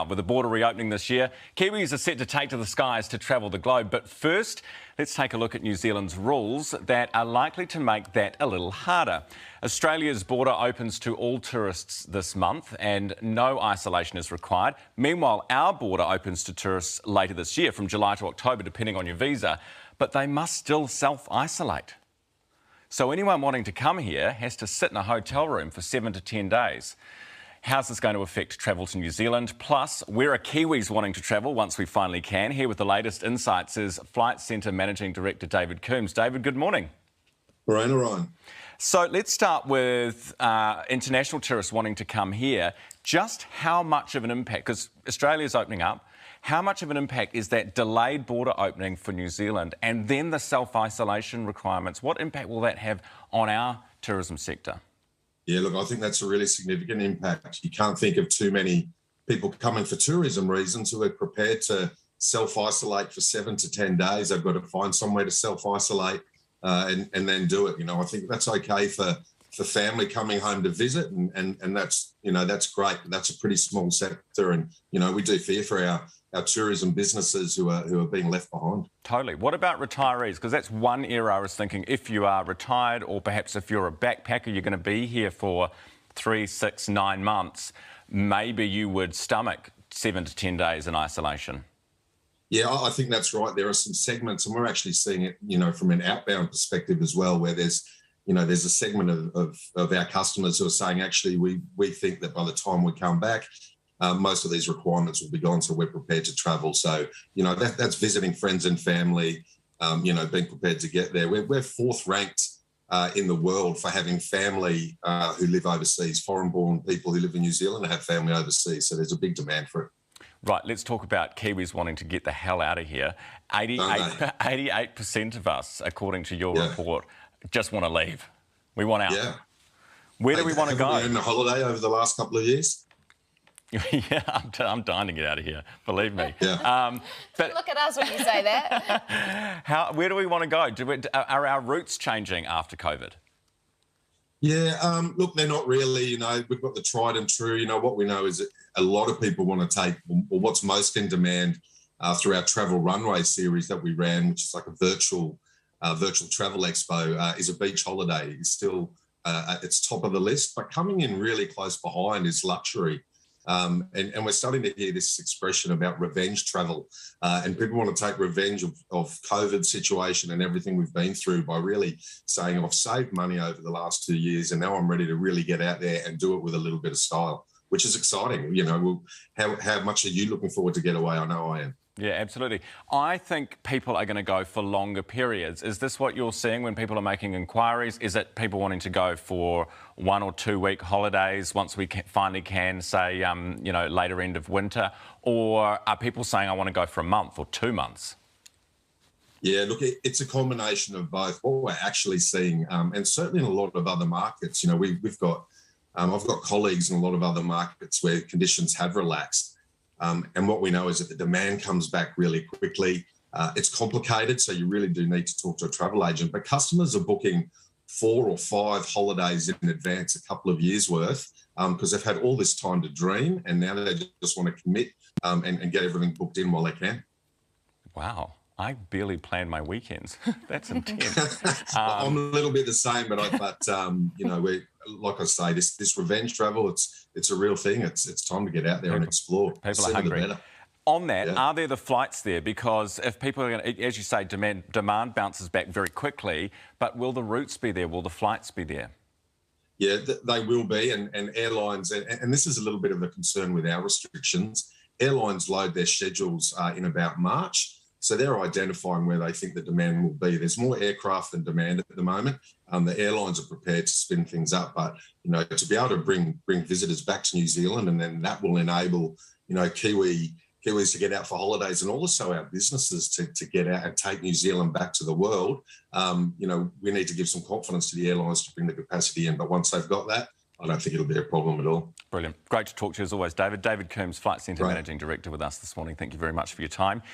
With the border reopening this year, Kiwis are set to take to the skies to travel the globe. But first, let's take a look at New Zealand's rules that are likely to make that a little harder. Australia's border opens to all tourists this month and no isolation is required. Meanwhile, our border opens to tourists later this year from July to October, depending on your visa, but they must still self-isolate. So anyone wanting to come here has to sit in a hotel room for 7 to 10 days. How's this going to affect travel to New Zealand? Plus, where are Kiwis wanting to travel once we finally can? Here with the latest insights is Flight Centre Managing Director David Coombs. David, good morning. Ryan. So let's start with international tourists wanting to come here. Just how much of an impact, because Australia's opening up, how much of an impact is that delayed border opening for New Zealand and then the self-isolation requirements? What impact will that have on our tourism sector? Yeah, look, I think that's a really significant impact. You can't think of too many people coming for tourism reasons who are prepared to self-isolate for 7 to 10 days. They've got to find somewhere to self-isolate and then do it. You know, I think that's okay for family coming home to visit, and that's, you know, that's great. That's a pretty small sector, and, you know, we do fear for our tourism businesses who are being left behind. Totally. What about retirees? Because that's one area I was thinking, if you are retired or perhaps if you're a backpacker, you're going to be here for 3, 6, 9 months, maybe you would stomach 7 to 10 days in isolation. Yeah, I think that's right. There are some segments, and we're actually seeing it, you know, from an outbound perspective as well, where there's a segment of our customers who are saying, actually, we think that by the time we come back, most of these requirements will be gone, so we're prepared to travel. So, you know, that's visiting friends and family, you know, being prepared to get there. We're fourth ranked in the world for having family who live overseas, foreign-born people who live in New Zealand and have family overseas. So there's a big demand for it. Right, let's talk about Kiwis wanting to get the hell out of here. 88% of us, according to your report, just want to leave. We want out. Yeah. Where do we want to go? Have you been on a holiday over the last couple of years? Yeah, I'm dying to get out of here, believe me. Yeah. But look at us when you say that. Where do we want to go? Are our routes changing after COVID? Yeah, look, they're not really. You know, we've got the tried and true. You know, what we know is that a lot of people want to take, or what's most in demand through our Travel Runway series that we ran, which is like a virtual travel expo, is a beach holiday. It's still, it's top of the list, but coming in really close behind is luxury. And we're starting to hear this expression about revenge travel, and people want to take revenge of COVID situation and everything we've been through by really saying, I've saved money over the last 2 years and now I'm ready to really get out there and do it with a little bit of style, which is exciting. You know, how much are you looking forward to get away? I know I am. Yeah, absolutely. I think people are going to go for longer periods. Is this what you're seeing when people are making inquiries? Is it people wanting to go for 1 or 2 week holidays once we finally can, say, you know, later end of winter? Or are people saying, I want to go for a month or 2 months? Yeah, look, it's a combination of both. What we're actually seeing, and certainly in a lot of other markets, you know, we've got, I've got colleagues in a lot of other markets where conditions have relaxed. And what we know is that the demand comes back really quickly. It's complicated, so you really do need to talk to a travel agent. But customers are booking 4 or 5 holidays in advance, a couple of years worth, because they've had all this time to dream, and now they just want to commit and get everything booked in while they can. Wow. I barely plan my weekends. That's intense. I'm a little bit the same, but you know, like I say, this revenge travel, it's a real thing. It's time to get out there and explore. People are hungry. On that, are there the flights there? Because if people are going to, as you say, demand bounces back very quickly, but will the routes be there? Will the flights be there? Yeah, they will be, and airlines, and this is a little bit of a concern with our restrictions. Airlines load their schedules in about March. So they're identifying where they think the demand will be. There's more aircraft than demand at the moment. The airlines are prepared to spin things up, but, you know, to be able to bring visitors back to New Zealand, and then that will enable, you know, Kiwis to get out for holidays, and also our businesses to get out and take New Zealand back to the world. You know, we need to give some confidence to the airlines to bring the capacity in. But once they've got that, I don't think it'll be a problem at all. Brilliant. Great to talk to you as always, David. David Coombs, Flight Centre Managing Director with us this morning. Thank you very much for your time.